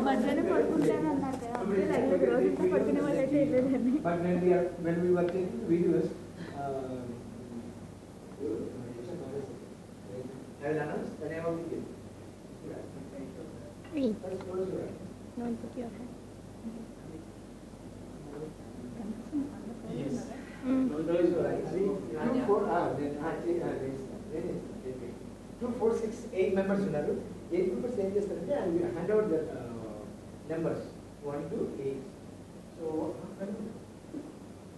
మధ్యాహ్నం పడుకుంటాను అన్నారు కదా, అప్పుడే లైక్ రోజంతా పడుకునే వాళ్ళు అయితే వెళ్ళలేదండి. But when we were taking videos, I will announce the name of the game. Read. Let's close your eyes. Don't put your hand. Yes. Mm. Close your eyes. 2, 4, then 2, 4, 6, 8 members ఉన్నారు. 8 members ఏం చేస్తారంటే I will hand out the numbers 1 to 8. So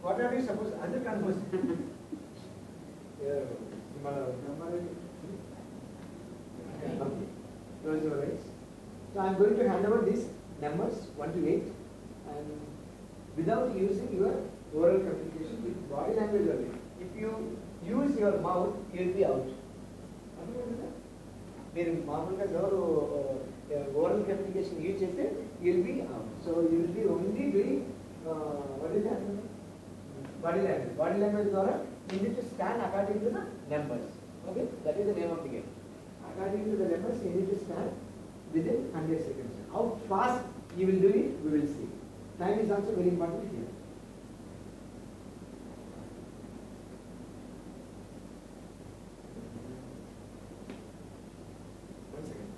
what are you supposed other numbers? Close your eyes. So I am going to hand over these numbers 1 to 8 and without using your oral communication with body language only. If you use your mouth, you will be out. మీరు మామూలుగా ఎవరు oral communication use చేస్తే you will be out. So you will be only doing body language. Body language ద్వారా you need to stand according to the numbers. Okay, that is the name of the game. According to the numbers you need to stand within 100 seconds. How fast you will do it, we will see. Time is also very important here. One second.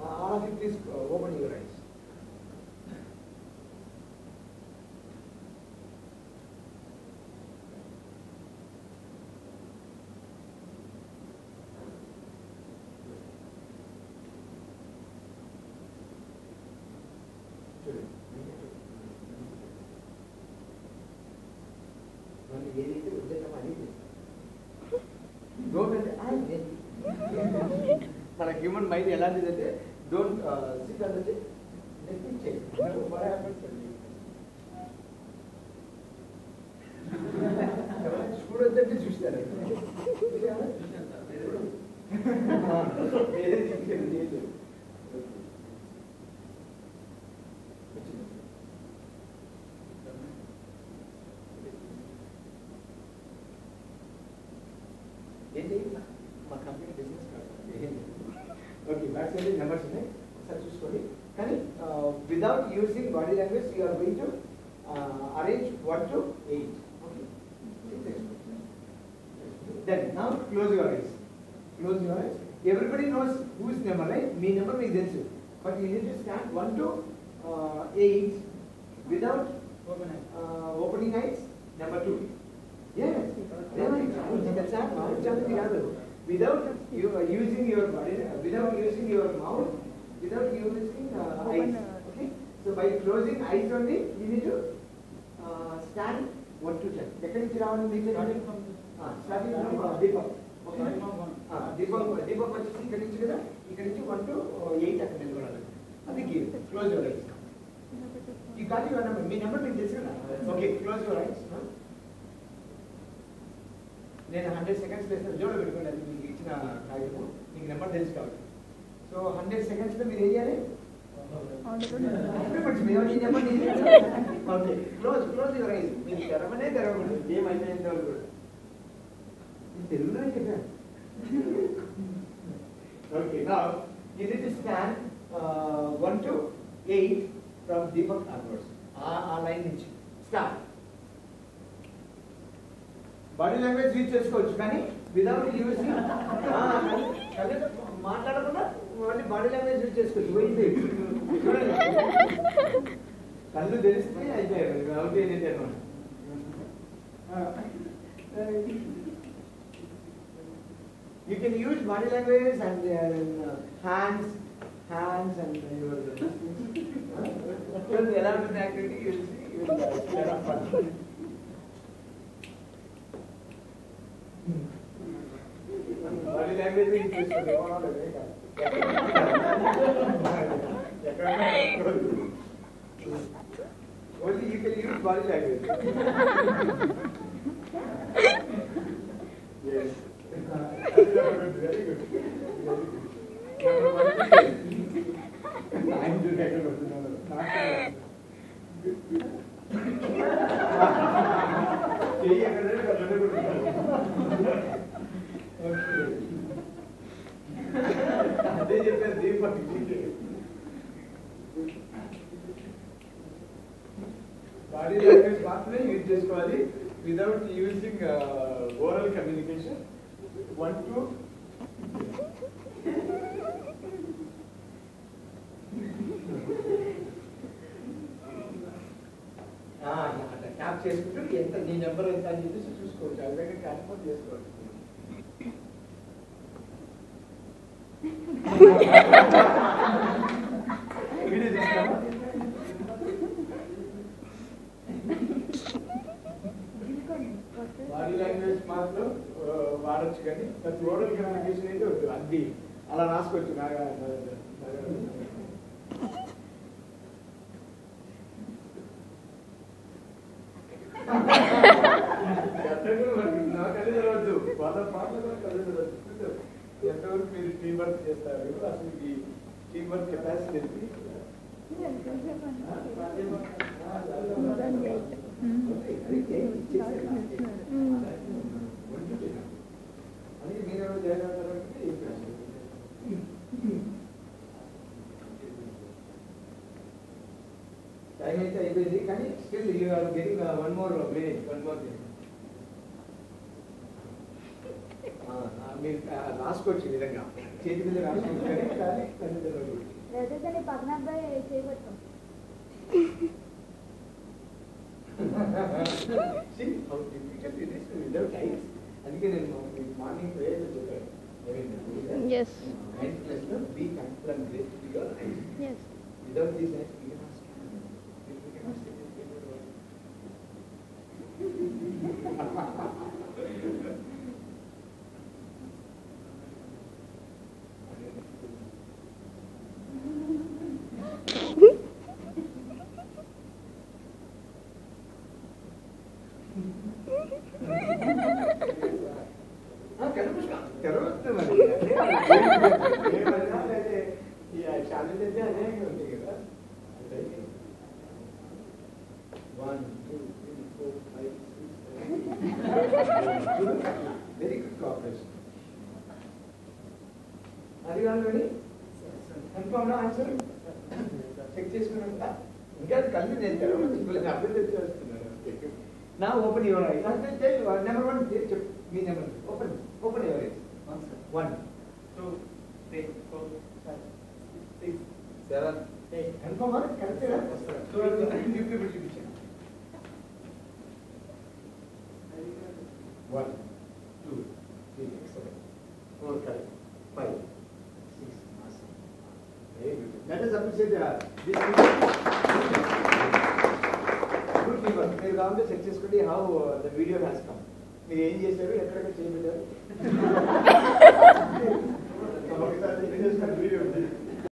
All of you please open your eyes. ఏదైతే ఉద్దేశం అది don't అంటే మన human mind ఎలాంటిదంటే don't sit అంటే next చేయి students అంటే చూస్తారు ఏంటి మా కంపెనీ బిజినెస్ కాదు. ఓకే, బ్యాట్స్ ఏంటి నెంబర్స్ ఉన్నాయి ఒకసారి చూసుకోండి. కానీ without using body language you are going to arrange 1 to 8. Okay, then now close your eyes. Close your eyes. Everybody knows whose number, right? మీ నెంబర్ మీకు తెలుసు, but you need to stand 1 to 8 without opening eyes. Number 2. Yes, without using your body, without using your mouth, without using eyes. Okay, so by closing eyes only, you need to stand 1 to 10. ఎక్కడి నుంచి రావాలి మీకు? Starting from Deepak. Okay, Deepak వచ్చేసి ఇక్కడి నుంచి కదా, ఇక్కడి నుంచి 1 to 8 అక్కడ నిలబడాలి. అది గేమ్. Close your eyes. ఈ గాట్ యువర్ నెంబర్. మీ నెంబర్ మీకు తెలుసు కదా. Okay, close your eyes. నేను 100 seconds చేస్తాను. జోడ పెట్టుకోండి, అది మీకు ఇచ్చిన కాగితము, మీకు నెంబర్ తెలుసు కాబట్టి. సో 100 seconds లో మీరు ఏం చేయాలి? Okay, close your ice. మీరు తెరవనే తెరవకూడదు గేమ్ అయిపోయినంత వరకు కూడా. నేను తెలుగులోనే చెప్పాను. Okay, now you need to stand 1 to 8 from Deepak onwards. ఆ లైన్ నుంచి స్టార్ట్. బాడీ లాంగ్వేజ్ యూజ్ చేసుకోవచ్చు, కానీ వితౌట్ యూజింగ్ మాట్లాడకుండా మళ్ళీ బాడీ లాంగ్వేజ్ యూజ్ చేసుకోవచ్చు. పోయింది కళ్ళు తెలిస్తే అయిపోయారు. అవుట్ ఏంటి అనమాట. You can use body language and hands and your ఎలా ఉంటుంది యాక్టివిటీ. బాడీ లాంగ్వేజ్ యూజ్ చేసుకోండి. Only you can use body language. Yes. Very good. I'm doing better. అదే చెప్పారు దీపక్. బాడీ లాంగ్వేజ్ మాత్రమే యూజ్ చేసుకోవాలి without using oral communication. 1 2 tap చేసుకుంటూ ఎంత నీ నెంబర్ ఎంత అని చెప్పేసి చూసుకోవచ్చు. అది దగ్గర ట్రాన్స్ఫర్ చేసుకోవచ్చు. వీడియో తీస్తామా? బాడీ లాంగ్వేజ్ మాత్రం వాడచ్చు కానీ ఓరల్ కమ్యూనికేషన్ అయితే వద్దు. అది అలా రాసుకోవచ్చు. నా కళ్ళు తెలవద్దు, వాళ్ళ పాటలు కూడా కళ్ళు తెలవద్దు. ఎంతవరకు మీరు టీం వర్క్ చేస్తారు, అసలు ఈ టీం వర్క్ కెపాసిటీ ఏంటి? అది మీరెవరు చేయగలుగుతారంటే టైం అయితే అయిపోయింది కానీ still you are getting one more minute. మీరు రాసుకోవచ్చు ఈ విధంగా చేతి మీద రాసుకోవచ్చు కానీ పక్కన అబ్బాయి చేయబడతాం. అందుకే నేను మార్నింగ్ ప్రేయర్లో చెప్పాను. Yes. Mindfulness లో be thankful and grateful to your eyes. Yes. Without these eyes, we cannot stand. We cannot stand. తెరవద్దు మరి ఛాలెంజ్ అయితే అనేక ఉంటాయి కదా. 1 2 3 4 5 6 వెరీ గుడ్ కోఆపరేషన్. అది కాదు కన్ఫర్మ్ ఆన్సర్ చెక్ చేసుకున్నా ఇంకా కళ్ళు నేను తెరవద్దు అర్థం తెచ్చేస్తున్నాను. నా ఓపెన్ యువర్ ఐస్ అంటే నెంబర్ 1 చెప్పు. మీ number open your eyes. 1 2 3 4 5 6 7 8 confirm కరెక్ట్గా చూపించాను. 1 2 3 4 5 6 very good. Let us appreciate this good feedback. మీరు కావాలంటే చెక్ చేసుకోండి how the video has come. మీరు ఏం చేశారు, ఎక్కడెక్కడ చేయబెట్టారు.